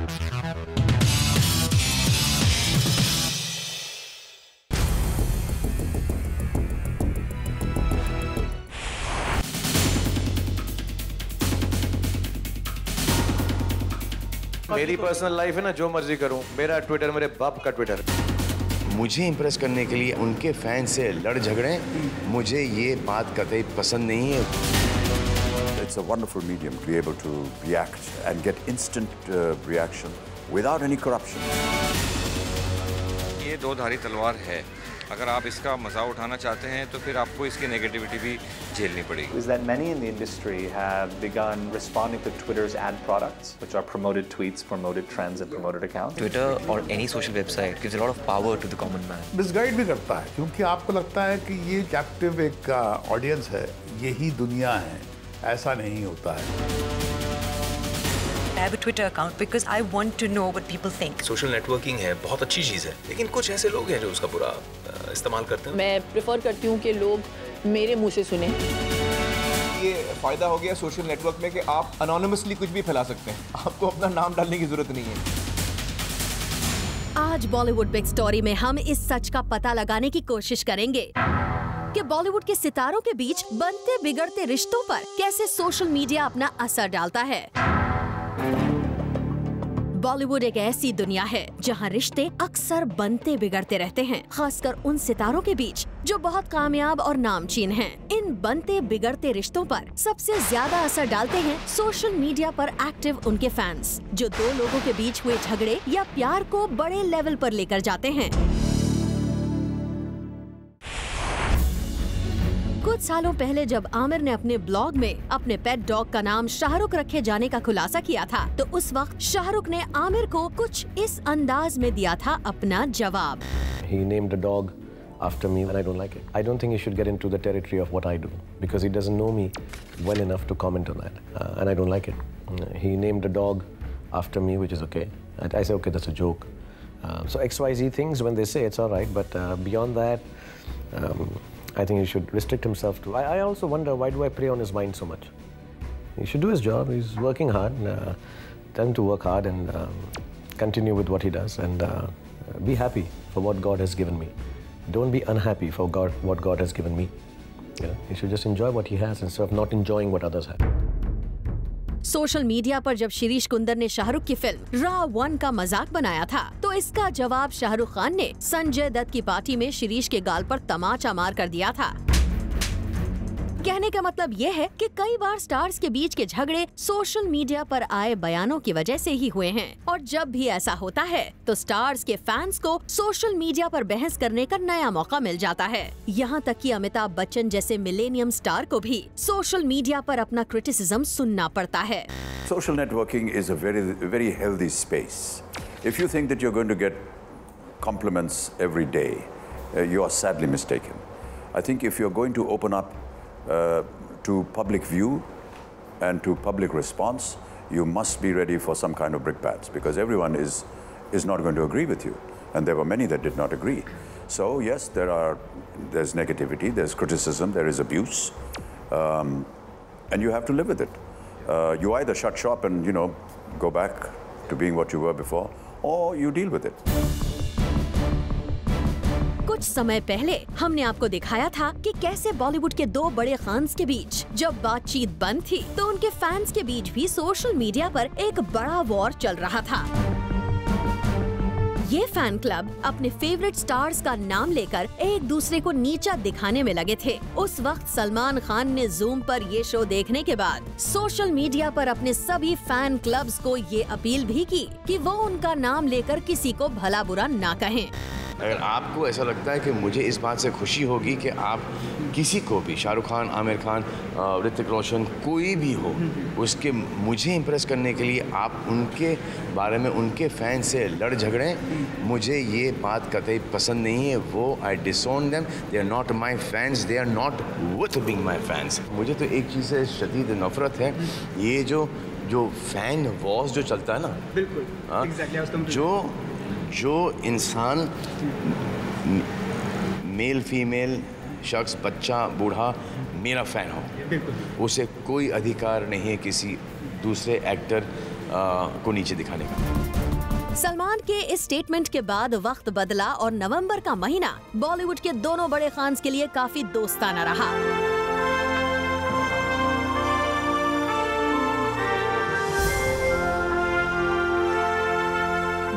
मेरी personal life है ना, जो मर्जी करूं, मेरा ट्विटर मेरे बाप का ट्विटर। मुझे इंप्रेस करने के लिए उनके फैन से लड़ झगड़े, मुझे ये बात कतई पसंद नहीं है। It's a wonderful medium to be able to react and get instant reaction without any corruption. ये दो धारी तलवार है, अगर आप इसका मजा उठाना चाहते हैं तो फिर आपको इसकी नेगेटिविटी भी झेलनी पड़ेगी। Is that many in the industry have begun responding to Twitter's ad products, which are promoted tweets, promoted trends, and promoted accounts. Twitter or any social website gives a lot of power to the common man. Misguide भी करता है, क्योंकि आपको लगता है कि ये captive एक ऑडियंस है, यही दुनिया है, ऐसा नहीं होता है। I have a Twitter account because I want to know what people think. Social networking है, बहुत अच्छी चीज़ है, लेकिन कुछ ऐसे लोग हैं जो उसका बुरा इस्तेमाल करते हैं। मैं प्रेफर करती हूँ कि लोग मेरे मुंह से सुने। ये फायदा हो गया सोशल नेटवर्क में कि आप अनोनिमसली कुछ भी फैला सकते हैं, आपको अपना नाम डालने की जरूरत नहीं है। आज बॉलीवुड बिग स्टोरी में हम इस सच का पता लगाने की कोशिश करेंगे कि बॉलीवुड के सितारों के बीच बनते बिगड़ते रिश्तों पर कैसे सोशल मीडिया अपना असर डालता है। बॉलीवुड एक ऐसी दुनिया है जहां रिश्ते अक्सर बनते बिगड़ते रहते हैं, खासकर उन सितारों के बीच जो बहुत कामयाब और नामचीन हैं। इन बनते बिगड़ते रिश्तों पर सबसे ज्यादा असर डालते हैं सोशल मीडिया पर एक्टिव उनके फैंस, जो दो लोगों के बीच हुए झगड़े या प्यार को बड़े लेवल पर लेकर जाते हैं। कुछ सालों पहले जब आमिर ने अपने ब्लॉग में अपने पेट डॉग का नाम शाहरुख रखे जाने का खुलासा किया था, तो उस वक्त शाहरुख ने आमिर को कुछ इस अंदाज में दिया था अपना जवाब। He named a dog after me and I don't like it. I don't think he should get into the territory of what I do because he doesn't know me well enough to comment on that and I don't like it. He named a dog after me, which is okay. I say okay, that's a joke. So XYZ things, when they say it's all right, but beyond that, I think he should restrict himself to. I also wonder, why do I prey on his mind so much? He should do his job. He's working hard. Tell him to work hard and continue with what he does and be happy for what God has given me. Don't be unhappy for what God has given me. He should just enjoy what he has instead of not enjoying what others have. Social media पर जब शिरीष कुंदर ने शाहरुख की film raw 1 का मजाक बनाया था, तो इसका जवाब शाहरुख खान ने संजय दत्त की पार्टी में शिरीष के गाल पर तमाचा मार कर दिया था। कहने का मतलब ये है कि कई बार स्टार्स के बीच के झगड़े सोशल मीडिया पर आए बयानों की वजह से ही हुए हैं, और जब भी ऐसा होता है तो स्टार्स के फैंस को सोशल मीडिया पर बहस करने का नया मौका मिल जाता है। यहाँ तक कि अमिताभ बच्चन जैसे मिलेनियम स्टार को भी सोशल मीडिया पर अपना क्रिटिसिज्म सुनना पड़ता है। Social networking is a very healthy space. If you think that you're going to get compliments every day, you are sadly mistaken. I think if you're going to open up to public view and to public response, you must be ready for some kind of brickbats, because everyone is not going to agree with you, and there were many that did not agree. So yes, there's negativity, there's criticism, there is abuse, and you have to live with it. You either shut shop and go back to being what you were before, or you deal with it. कुछ समय पहले हमने आपको दिखाया था कि कैसे बॉलीवुड के दो बड़े खान्स के बीच जब बातचीत बंद थी, तो उनके फैंस के बीच भी सोशल मीडिया पर एक बड़ा वॉर चल रहा था। ये फैन क्लब अपने फेवरेट स्टार्स का नाम लेकर एक दूसरे को नीचा दिखाने में लगे थे। उस वक्त सलमान खान ने जूम पर ये शो देखने के बाद सोशल मीडिया पर अपने सभी फैन क्लब्स को ये अपील भी की कि वो उनका नाम लेकर किसी को भला बुरा ना कहें। अगर आपको ऐसा लगता है कि मुझे इस बात से खुशी होगी कि आप किसी को भी, शाहरुख खान, आमिर खान, ऋतिक रोशन, कोई भी हो, उसके मुझे इम्प्रेस करने के लिए आप उनके बारे में उनके फैन से लड़ झगड़ें, मुझे ये बात कतई पसंद नहीं है। वो I disown them, they are not my fans, they are not worth being my fans. मुझे तो एक चीज़ से शदीद नफरत है, ये जो फैन वॉर्स जो चलता है ना, बिल्कुल exactly, जो इंसान मेल फीमेल शख्स, बच्चा बूढ़ा मेरा फ़ैन हो, उसे कोई अधिकार नहीं है किसी दूसरे एक्टर को नीचे दिखाने का। सलमान के इस स्टेटमेंट के बाद वक्त बदला और नवंबर का महीना बॉलीवुड के दोनों बड़े खान्स के लिए काफी दोस्ताना रहा।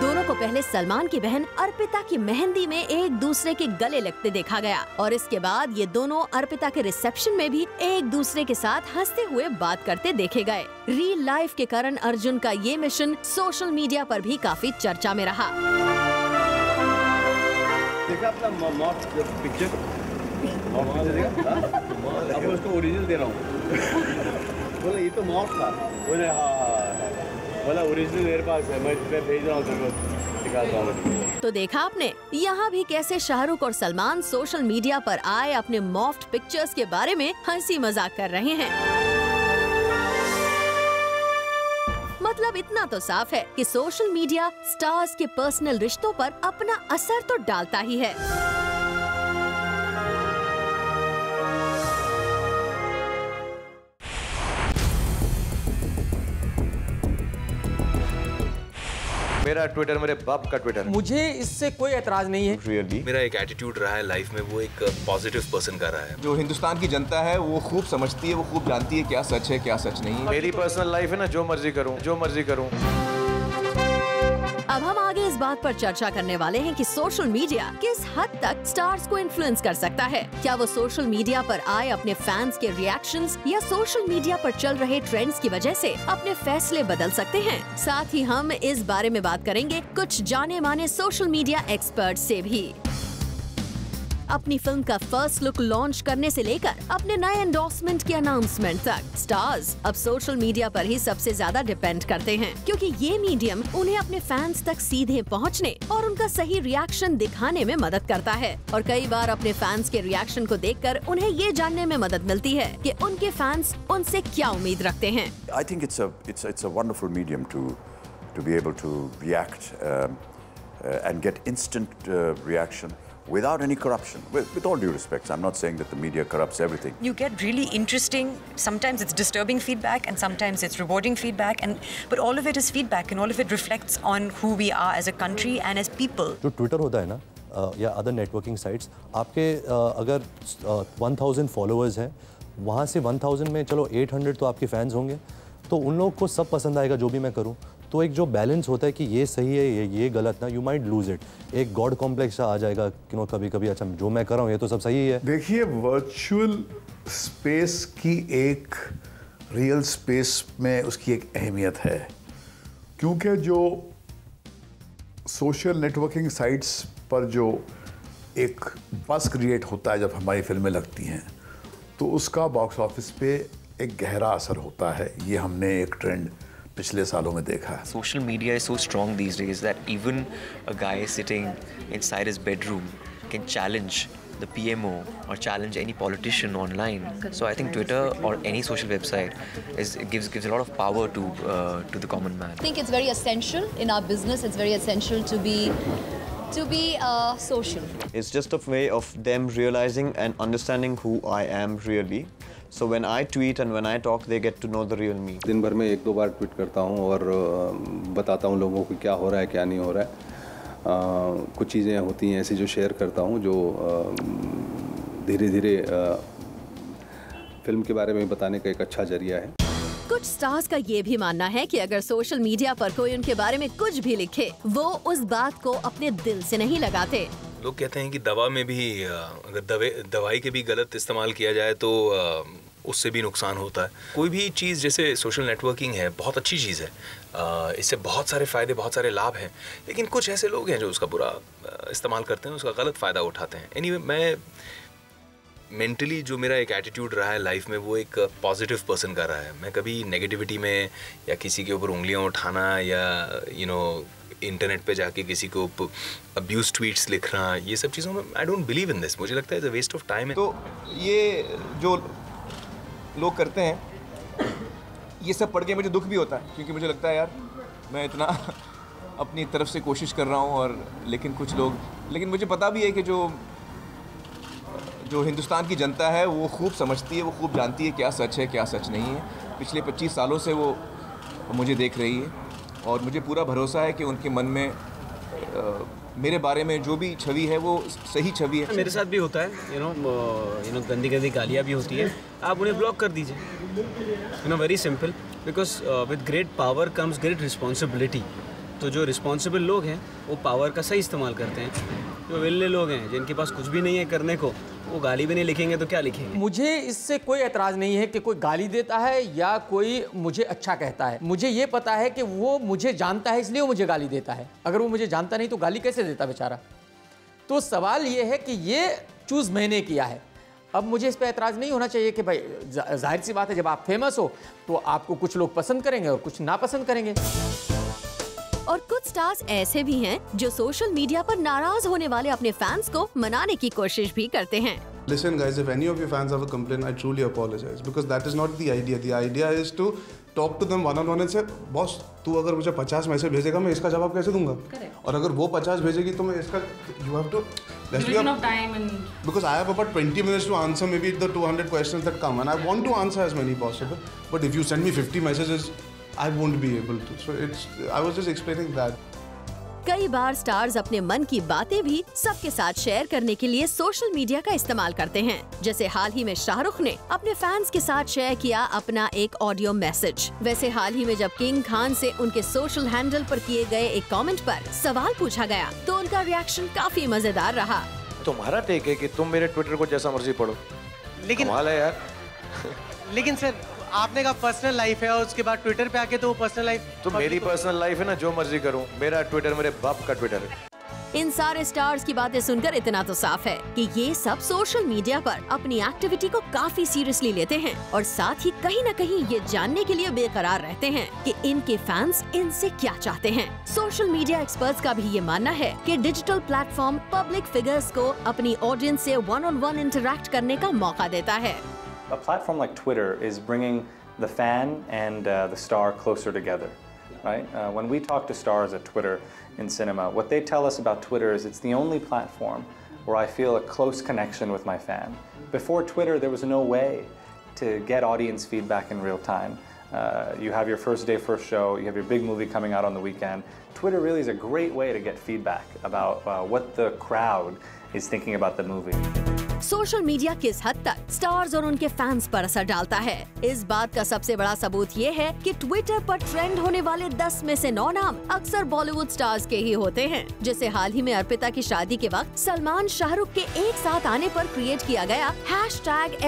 दोनों को पहले सलमान की बहन अर्पिता की मेहंदी में एक दूसरे के गले लगते देखा गया और इसके बाद ये दोनों अर्पिता के रिसेप्शन में भी एक दूसरे के साथ हंसते हुए बात करते देखे गए। रियल लाइफ के करण अर्जुन का ये मिशन सोशल मीडिया पर भी काफी चर्चा में रहा। देखा अपना मॉफ्ट पिक्चर, अब उसको ओरिजिनल दे रहा हूँ। बोला ये तो मॉफ्ट था, बोले हाँ बोला ओरिजिनल मेरे पास है, मैं भेज रहा हूँ तुमको, दिखाता हूँ। तो देखा आपने यहाँ भी कैसे शाहरुख और सलमान सोशल मीडिया पर आए अपने मॉफ्ट पिक्चर्स के बारे में हंसी मजाक कर रहे हैं। मतलब इतना तो साफ है कि सोशल मीडिया स्टार्स के पर्सनल रिश्तों पर अपना असर तो डालता ही है। मेरा ट्विटर मेरे बाप का ट्विटर। मुझे इससे कोई एतराज नहीं है। Really? मेरा एक एटीट्यूड रहा है लाइफ में, वो एक पॉजिटिव पर्सन का रहा है। जो हिंदुस्तान की जनता है वो खूब समझती है, वो खूब जानती है क्या सच है क्या सच नहीं है। मेरी पर्सनल लाइफ है ना, जो मर्जी करूं, जो मर्जी करूं। अब हम आगे इस बात पर चर्चा करने वाले हैं कि सोशल मीडिया किस हद तक स्टार्स को इन्फ्लुएंस कर सकता है। क्या वो सोशल मीडिया पर आए अपने फैंस के रिएक्शंस या सोशल मीडिया पर चल रहे ट्रेंड्स की वजह से अपने फैसले बदल सकते हैं। साथ ही हम इस बारे में बात करेंगे कुछ जाने माने सोशल मीडिया एक्सपर्ट से भी। अपनी फिल्म का फर्स्ट लुक लॉन्च करने से लेकर अपने नए एंडोर्समेंट की अनाउंसमेंट तक स्टार्स अब सोशल मीडिया पर ही सबसे ज्यादा डिपेंड करते हैं, क्योंकि ये मीडियम उन्हें अपने फैंस तक सीधे पहुंचने और उनका सही रिएक्शन दिखाने में मदद करता है। और कई बार अपने फैंस के रिएक्शन को देखकर उन्हें ये जानने में मदद मिलती है कि उनके फैंस उनसे क्या उम्मीद रखते हैं। I think it's a wonderful medium to be able to react and get instant reaction without any corruption. With all due respect, I'm not saying that the media corrupts everything. You get really interesting, sometimes it's disturbing feedback and sometimes it's rewarding feedback, but all of it is feedback and all of it reflects on who we are as a country and as people. जो Twitter होता है ना या other networking sites, आपके अगर 1000 followers हैं, वहाँ से 1000 में चलो 800 तो आपके फैंस होंगे, तो उन लोगों को सब पसंद आएगा जो भी मैं करूँ। तो एक जो बैलेंस होता है कि ये सही है ये गलत ना, यू माइट लूज इट। एक गॉड कॉम्प्लेक्स आ जाएगा कि कभी कभी अच्छा जो मैं कर रहा हूँ ये तो सब सही है। देखिए, वर्चुअल स्पेस की एक रियल स्पेस में उसकी एक अहमियत है, क्योंकि जो सोशल नेटवर्किंग साइट्स पर जो एक बस क्रिएट होता है जब हमारी फिल्में लगती हैं, तो उसका बॉक्स ऑफिस पे एक गहरा असर होता है। ये हमने एक ट्रेंड पिछले सालों में देखा है। Social media is so strong these days that even a guy sitting inside his bedroom can challenge the PMO or challenge any politician online. So I think Twitter or any social website gives a lot of power to the common man. I think it's very essential in our business. It's very essential to be social. It's just a way of them realizing and understanding who I am really. So when I tweet and when I talk, they get to know the real me. दिन भर में 1-2 बार tweet करता हूँ और बताता हूँ लोगों को क्या हो रहा है क्या नहीं हो रहा है। कुछ चीज़ें होती हैं ऐसी जो शेयर करता हूँ जो धीरे धीरे फिल्म के बारे में बताने का एक अच्छा जरिया है। कुछ स्टार्स का ये भी मानना है कि अगर सोशल मीडिया पर कोई उनके बारे में कुछ भी लिखे, वो उस बात को अपने दिल से नहीं लगाते। लोग कहते हैं कि दवा में भी अगर दवाई के भी गलत इस्तेमाल किया जाए तो उससे भी नुकसान होता है। कोई भी चीज़ जैसे सोशल नेटवर्किंग है, बहुत अच्छी चीज़ है, इससे बहुत सारे फ़ायदे बहुत सारे लाभ हैं, लेकिन कुछ ऐसे लोग हैं जो उसका बुरा इस्तेमाल करते हैं, उसका गलत फ़ायदा उठाते हैं। एनीवे, मैं मेंटली जो मेरा एक एटीट्यूड रहा है लाइफ में, वो एक पॉजिटिव पर्सन का रहा है। मैं कभी नेगेटिविटी में या किसी के ऊपर उंगलियां उठाना या इंटरनेट पे जाके किसी को अब्यूज ट्वीट्स लिखना, ये सब चीज़ों में I don't believe in this. मुझे लगता है it's a waste of time. तो ये जो लोग करते हैं, ये सब पढ़ के मुझे दुख भी होता है, क्योंकि मुझे लगता है यार मैं इतना अपनी तरफ से कोशिश कर रहा हूँ और लेकिन मुझे पता भी है कि जो हिंदुस्तान की जनता है वो खूब समझती है, वो खूब जानती है क्या सच है क्या सच नहीं है। पिछले 25 सालों से वो मुझे देख रही है और मुझे पूरा भरोसा है कि उनके मन में मेरे बारे में जो भी छवि है वो सही छवि है। मेरे साथ भी होता है, यू नो गंदी गंदी गालियाँ भी होती है, आप उन्हें ब्लॉक कर दीजिए, you know, very simple, because with great power comes great responsibility. तो जो रिस्पॉन्सिबल लोग हैं वो पावर का सही इस्तेमाल करते हैं, जो विल्ले लोग हैं जिनके पास कुछ भी नहीं है करने को, वो गाली भी नहीं लिखेंगे तो क्या लिखेंगे। मुझे इससे कोई एतराज़ नहीं है कि कोई गाली देता है या कोई मुझे अच्छा कहता है। मुझे ये पता है कि वो मुझे जानता है इसलिए वो मुझे गाली देता है। अगर वो मुझे जानता नहीं तो गाली कैसे देता बेचारा। तो सवाल ये है कि ये चूज़ मैंने किया है। अब मुझे इस पर एतराज़ नहीं होना चाहिए कि भाई जाहिर सी बात है जब आप फेमस हो तो आपको कुछ लोग पसंद करेंगे और कुछ नापसंद करेंगे। और कुछ स्टार्स ऐसे भी हैं जो सोशल मीडिया पर नाराज होने वाले अपने फैंस को मनाने की कोशिश भी करते हैं। Listen guys, if any of your fans have a complaint, I truly apologize because that is not the idea. The idea is to talk to them one on one and say, boss, तू अगर मुझे 50 message भेजेगा मैं इसका जवाब कैसे दूंगा? और अगर वो 50 भेजेगी तो मैं इसका you have to division of time and because I have about 20 minutes to answer maybe the 200 questions that come and I want to answer as many possible. But if you send me 50 messages, I won't be able to. So I was just explaining that. कई बार stars अपने मन की बातें भी सबके साथ share करने के लिए सोशल मीडिया का इस्तेमाल करते हैं। जैसे हाल ही में शाहरुख ने अपने फैंस के साथ शेयर किया अपना एक ऑडियो मैसेज। वैसे हाल ही में जब किंग खान से उनके सोशल हैंडल पर किए गए एक कमेंट पर सवाल पूछा गया तो उनका रिएक्शन काफी मजेदार रहा। तुम्हारा टेक है कि तुम मेरे ट्विटर को जैसा मर्जी पढ़ो, लेकिन कमाल है यार। लेकिन सर आपने कहा पर्सनल लाइफ है और उसके बाद ट्विटर पे आके तो वो पर्सनल लाइफ तो मेरी पर्सनल लाइफ है ना, जो मर्जी करूं। मेरा ट्विटर मेरे बाप का ट्विटर है। इन सारे स्टार्स की बातें सुनकर इतना तो साफ है कि ये सब सोशल मीडिया पर अपनी एक्टिविटी को काफी सीरियसली लेते हैं और साथ ही कहीं न कहीं ये जानने के लिए बेकरार रहते हैं कि इनके फैंस इनसे क्या चाहते हैं। सोशल मीडिया एक्सपर्ट्स का भी ये मानना है कि डिजिटल प्लेटफॉर्म पब्लिक फिगर्स को अपनी ऑडियंस से वन ऑन वन इंटरैक्ट करने का मौका देता है। A platform like Twitter is bringing the fan and the star closer together, right? When we talk to stars at Twitter in cinema, what they tell us about Twitter is it's the only platform where I feel a close connection with my fan. Before Twitter, there was no way to get audience feedback in real time. You have your first day, first show, you have your big movie coming out on the weekend. Twitter really is a great way to get feedback about what the crowd is thinking about the movie. Social media किस हद तक stars और उनके fans पर असर डालता है, इस बात का सबसे बड़ा सबूत ये है कि ट्विटर पर ट्रेंड होने वाले 10 में से 9 नाम अक्सर बॉलीवुड स्टार्स के ही होते हैं। जैसे हाल ही में अर्पिता की शादी के वक्त सलमान शाहरुख के एक साथ आने पर क्रिएट किया गया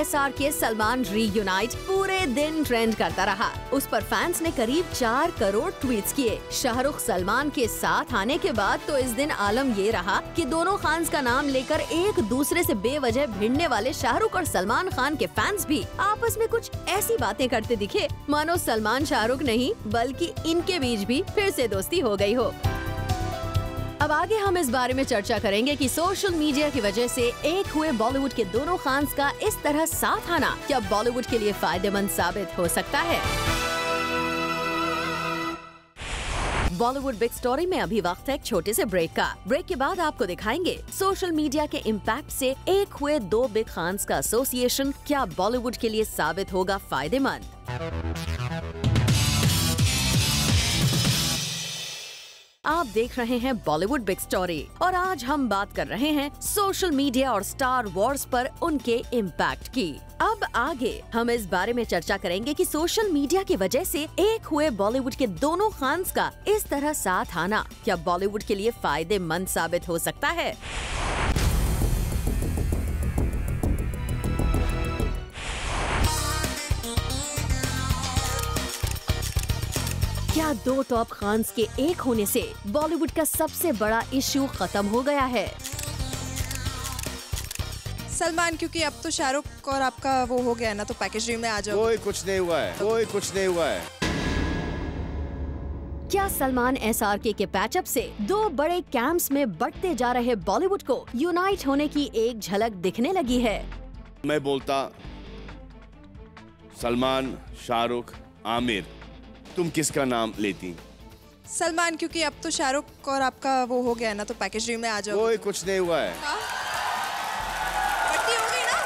#SRK सलमान रीयूनाइट पूरे दिन ट्रेंड करता रहा। उस पर फैंस ने करीब 4 करोड़ ट्वीट्स किए। शाहरुख सलमान के साथ आने के बाद तो इस दिन आलम ये रहा कि दोनों खान्स का नाम लेकर एक दूसरे से बेवजह भिड़ने वाले शाहरुख और सलमान खान के फैंस भी आपस में कुछ ऐसी बातें करते दिखे मानो सलमान शाहरुख नहीं बल्कि इनके बीच भी फिर से दोस्ती हो गई हो। अब आगे हम इस बारे में चर्चा करेंगे कि सोशल मीडिया की वजह से एक हुए बॉलीवुड के दोनों खान्स का इस तरह साथ आना क्या बॉलीवुड के लिए फायदेमंद साबित हो सकता है। बॉलीवुड बिग स्टोरी में अभी वक्त है एक छोटे से ब्रेक का। ब्रेक के बाद आपको दिखाएंगे सोशल मीडिया के इम्पैक्ट से एक हुए 2 बिग खान्स का एसोसिएशन क्या बॉलीवुड के लिए साबित होगा फायदेमंद। आप देख रहे हैं बॉलीवुड बिग स्टोरी और आज हम बात कर रहे हैं सोशल मीडिया और स्टार वॉर्स पर उनके इम्पैक्ट की। अब आगे हम इस बारे में चर्चा करेंगे कि सोशल मीडिया की वजह से एक हुए बॉलीवुड के दोनों खान्स का इस तरह साथ आना क्या बॉलीवुड के लिए फायदेमंद साबित हो सकता है। क्या 2 टॉप खान्स के एक होने से बॉलीवुड का सबसे बड़ा इश्यू खत्म हो गया है। सलमान, क्योंकि अब तो शाहरुख और आपका वो हो गया ना, तो पैकेज डील में आ जाओ। कोई कुछ नहीं हुआ है, कोई कुछ नहीं हुआ है। क्या सलमान SRK के पैचअप से 2 बड़े कैंप्स में बढ़ते जा रहे बॉलीवुड को यूनाइट होने की एक झलक दिखने लगी है। मैं बोलता सलमान, शाहरुख, आमिर, तुम किसका नाम लेती? सलमान, क्योंकि अब तो शाहरुख और आपका वो हो गया ना, तो पैकेज डील में आ जाओ। कोई कुछ नहीं हुआ है। पट्टी हो गई ना?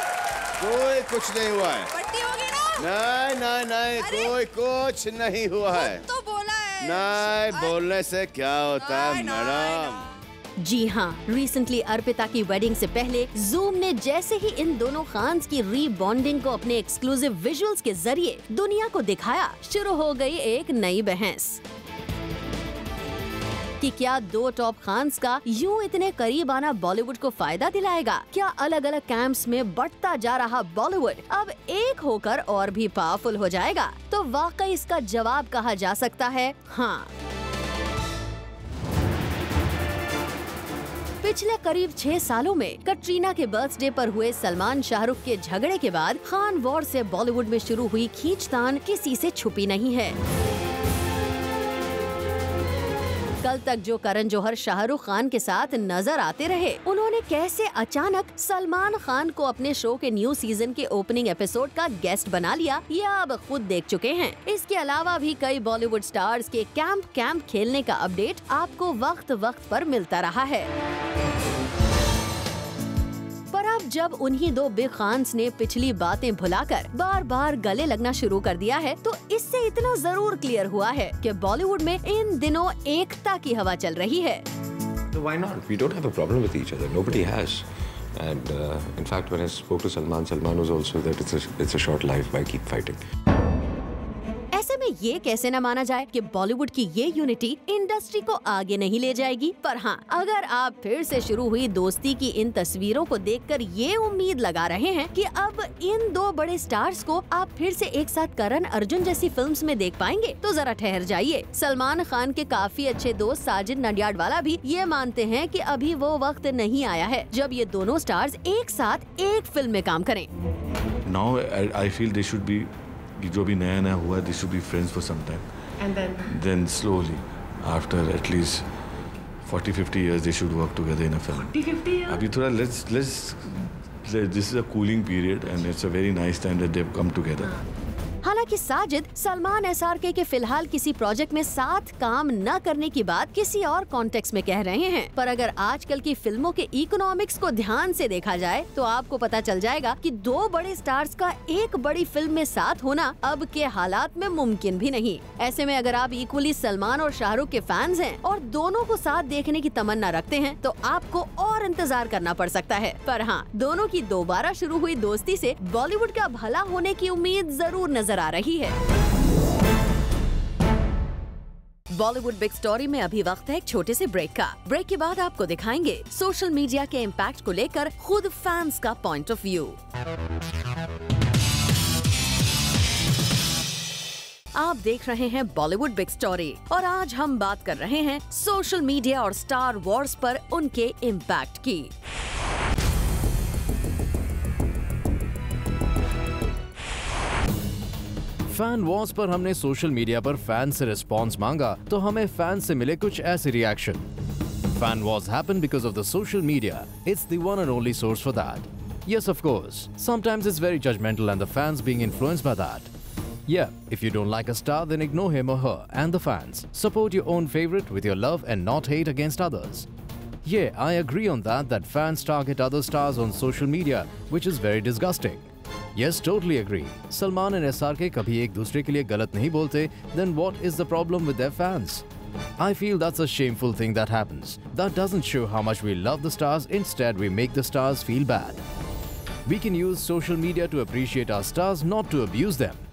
कोई कुछ नहीं हुआ है। पट्टी हो गई ना? नहीं, कोई कुछ नहीं हुआ है। तो बोला है। नहीं, बोलने से क्या होता है मैडम? जी हाँ, रिसेंटली अर्पिता की वेडिंग से पहले जूम ने जैसे ही इन दोनों खान्स की रीबॉन्डिंग को अपने एक्सक्लूसिव विजुअल्स के जरिए दुनिया को दिखाया, शुरू हो गई एक नई बहस कि क्या दो टॉप खान्स का यूं इतने करीब आना बॉलीवुड को फायदा दिलाएगा? क्या अलग अलग कैंप्स में बढ़ता जा रहा बॉलीवुड अब एक होकर और भी पावरफुल हो जाएगा? तो वाकई इसका जवाब कहा जा सकता है हाँ। पिछले करीब 6 सालों में कटरीना के बर्थडे पर हुए सलमान शाहरुख के झगड़े के बाद खान वॉर से बॉलीवुड में शुरू हुई खींचतान किसी से छुपी नहीं है। कल तक जो करण जौहर शाहरुख खान के साथ नजर आते रहे, उन्होंने कैसे अचानक सलमान खान को अपने शो के न्यू सीजन के ओपनिंग एपिसोड का गेस्ट बना लिया, ये आप खुद देख चुके हैं। इसके अलावा भी कई बॉलीवुड स्टार्स के कैंप खेलने का अपडेट आपको वक्त वक्त पर मिलता रहा है। पर अब जब उन्हीं दो बिग खान्स ने पिछली बातें भुलाकर बार बार गले लगना शुरू कर दिया है, तो इससे इतना जरूर क्लियर हुआ है कि बॉलीवुड में इन दिनों एकता की हवा चल रही है। So why not? We don't have a problem with each other. Nobody has. And in fact, when I spoke to Salman, Salman was also that it's a short life. Why keep fighting? ऐसे में ये कैसे न माना जाए कि बॉलीवुड की ये यूनिटी इंडस्ट्री को आगे नहीं ले जाएगी। पर हाँ, अगर आप फिर से शुरू हुई दोस्ती की इन तस्वीरों को देखकर ये उम्मीद लगा रहे हैं कि अब इन दो बड़े स्टार्स को आप फिर से एक साथ करण अर्जुन जैसी फिल्म्स में देख पाएंगे, तो जरा ठहर जाइए। सलमान खान के काफी अच्छे दोस्त साजिद नडियाडवाला भी ये मानते हैं कि अभी वो वक्त नहीं आया है जब ये दोनों स्टार्स एक साथ एक फिल्म में काम करें। Now I feel they should be, जो भी नया नया हुआ, they should be friends for some time. And then slowly, after at least 40-50 years, they should work together in a film. 40-50 years? अभी थोड़ा this is a cooling period and it's a very nice time that they've come together. हालांकि Sajid Salman SRK के फिलहाल किसी project में साथ काम न करने की बात किसी और कॉन्टेक्स्ट में कह रहे हैं, पर अगर आजकल की फिल्मों के इकोनॉमिक्स को ध्यान से देखा जाए तो आपको पता चल जाएगा कि दो बड़े स्टार्स का एक बड़ी फिल्म में साथ होना अब के हालात में मुमकिन भी नहीं। ऐसे में अगर आप इक्वली सलमान और शाहरुख के फैंस हैं और दोनों को साथ देखने की तमन्ना रखते हैं, तो आपको और इंतजार करना पड़ सकता है। पर हाँ, दोनों की दोबारा शुरू हुई दोस्ती से बॉलीवुड का भला होने की उम्मीद जरूर नजर आ रही है। बॉलीवुड बिग स्टोरी में अभी वक्त है एक छोटे से ब्रेक का। ब्रेक के बाद आपको दिखाएंगे सोशल मीडिया के इम्पैक्ट को लेकर खुद फैंस का पॉइंट ऑफ व्यू। आप देख रहे हैं बॉलीवुड बिग स्टोरी और आज हम बात कर रहे हैं सोशल मीडिया और स्टार वॉर्स पर उनके इम्पैक्ट की। फैन वॉर्स पर हमने सोशल मीडिया पर फैन से रिस्पॉन्स मांगा तो हमें फैन से मिले कुछ ऐसे reaction. Fan wars happen because of the social media. It's the one and only source for that. Yes, of course. Sometimes it's very judgmental and the fans being influenced by that. Yeah, if you don't like a star, then ignore him or her and the fans. Support your own favorite with your love and not hate against others. Yeah, I agree on that fans target other stars on social media, which is very disgusting. Yes, totally agree. Salman and SRK कभी एक दूसरे के लिए गलत नहीं बोलते, then what is the problem with their fans? I feel that's a shameful thing that happens. That doesn't show how much we love the stars, instead we make the stars feel bad. We can use social media to appreciate our stars, not to abuse them.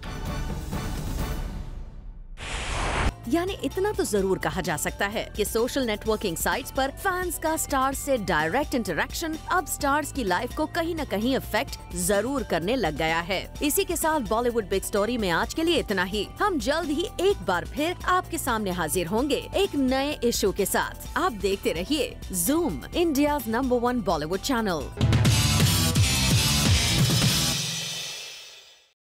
यानी इतना तो जरूर कहा जा सकता है कि social networking sites पर फैंस का स्टार्स से डायरेक्ट इंटरेक्शन अब स्टार्स की लाइफ को कहीं न कहीं इफेक्ट जरूर करने लग गया है। इसी के साथ बॉलीवुड बिग स्टोरी में आज के लिए इतना ही। हम जल्द ही एक बार फिर आपके सामने हाजिर होंगे एक नए इशू के साथ। आप देखते रहिए Zoom, India's number 1 Bollywood channel.